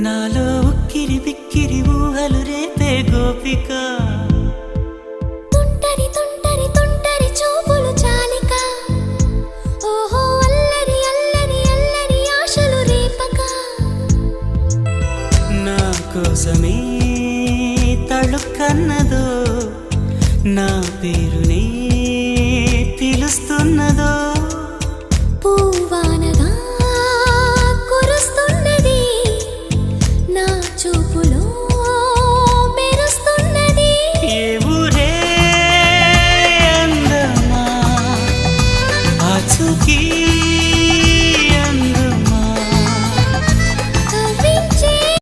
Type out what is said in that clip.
నాలో ఉక్కిరి బిక్కిరి ఊహలు రేపే గోపిక తుంటరి తుంటరి తుంటరి చూపులు చాలిక ఓహో అల్లరి అల్లరి అల్లరి ఆశలు రేపక నా కోసమే తళుక్కన్నదో నా పేరునే పిలుస్తున్నదో పూవానగా కురుస్తున్నది నా చూపులో